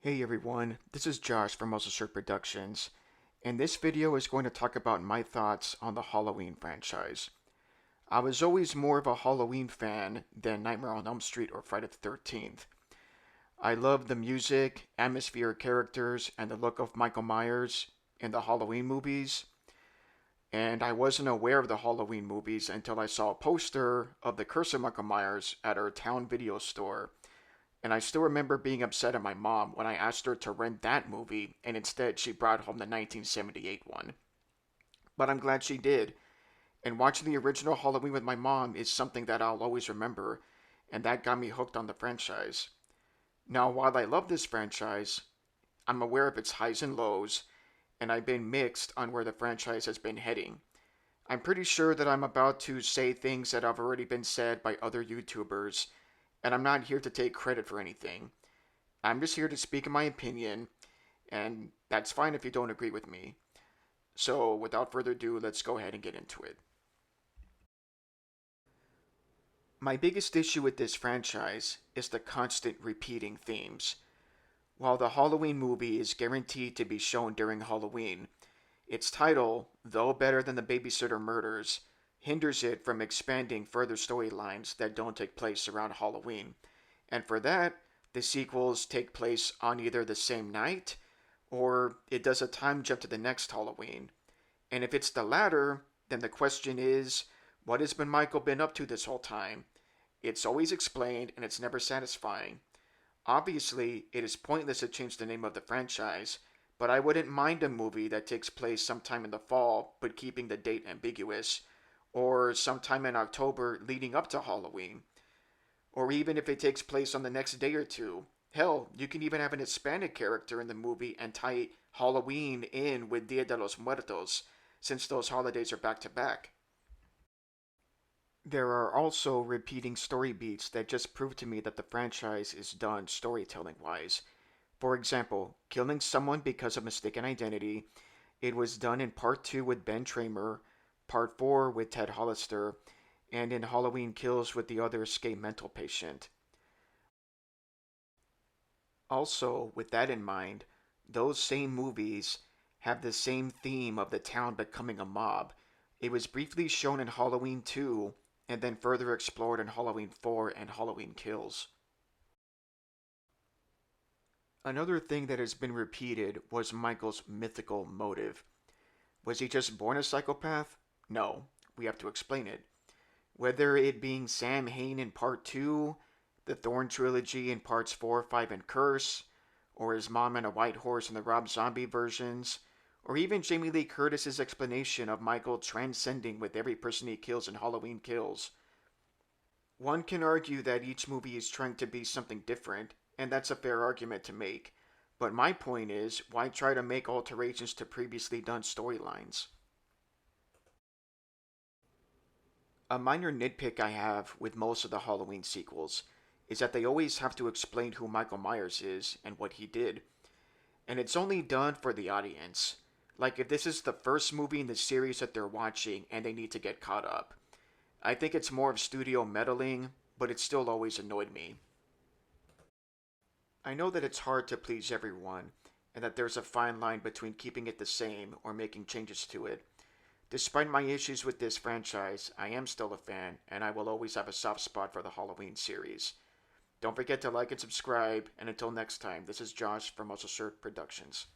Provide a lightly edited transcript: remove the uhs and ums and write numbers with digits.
Hey everyone, this is Josh from Muscle Shirt Productions, and this video is going to talk about my thoughts on the Halloween franchise. I was always more of a Halloween fan than Nightmare on Elm Street or Friday the 13th. I love the music, atmosphere, characters, and the look of Michael Myers in the Halloween movies, and I wasn't aware of the Halloween movies until I saw a poster of The Curse of Michael Myers at our town video store. And I still remember being upset at my mom when I asked her to rent that movie, and instead she brought home the 1978 one. But I'm glad she did. And watching the original Halloween with my mom is something that I'll always remember, and that got me hooked on the franchise. Now, while I love this franchise, I'm aware of its highs and lows, and I've been mixed on where the franchise has been heading. I'm pretty sure that I'm about to say things that have already been said by other YouTubers, and I'm not here to take credit for anything. I'm just here to speak my opinion, and that's fine if you don't agree with me. So, without further ado, let's go ahead and get into it. My biggest issue with this franchise is the constant repeating themes. While the Halloween movie is guaranteed to be shown during Halloween, its title, though better than the Babysitter Murders, hinders it from expanding further storylines that don't take place around Halloween. And for that, the sequels take place on either the same night or it does a time jump to the next Halloween. And if it's the latter, then the question is, what has Michael been up to this whole time? It's always explained and it's never satisfying. Obviously, it is pointless to change the name of the franchise, but I wouldn't mind a movie that takes place sometime in the fall but keeping the date ambiguous, or sometime in October leading up to Halloween, or even if it takes place on the next day or two. Hell, you can even have an Hispanic character in the movie and tie Halloween in with Dia de los Muertos, since those holidays are back to back. There are also repeating story beats that just prove to me that the franchise is done storytelling wise. For example, killing someone because of mistaken identity. It was done in part 2 with Ben Tramer, part 4 with Ted Hollister, and in Halloween Kills with the other escaped mental patient. Also, with that in mind, those same movies have the same theme of the town becoming a mob. It was briefly shown in Halloween 2 and then further explored in Halloween 4 and Halloween Kills. Another thing that has been repeated was Michael's mythical motive. Was he just born a psychopath? No, we have to explain it. Whether it being Sam Hain in Part 2, the Thorn Trilogy in Parts 4, 5, and Curse, or his mom and a white horse in the Rob Zombie versions, or even Jamie Lee Curtis's explanation of Michael transcending with every person he kills in Halloween Kills. One can argue that each movie is trying to be something different, and that's a fair argument to make. But my point is, why try to make alterations to previously done storylines? A minor nitpick I have with most of the Halloween sequels is that they always have to explain who Michael Myers is and what he did. And it's only done for the audience. Like if this is the first movie in the series that they're watching and they need to get caught up. I think it's more of studio meddling, but it still always annoyed me. I know that it's hard to please everyone, and that there's a fine line between keeping it the same or making changes to it. Despite my issues with this franchise, I am still a fan, and I will always have a soft spot for the Halloween series. Don't forget to like and subscribe, and until next time, this is Josh from Muscle Shirt Productions.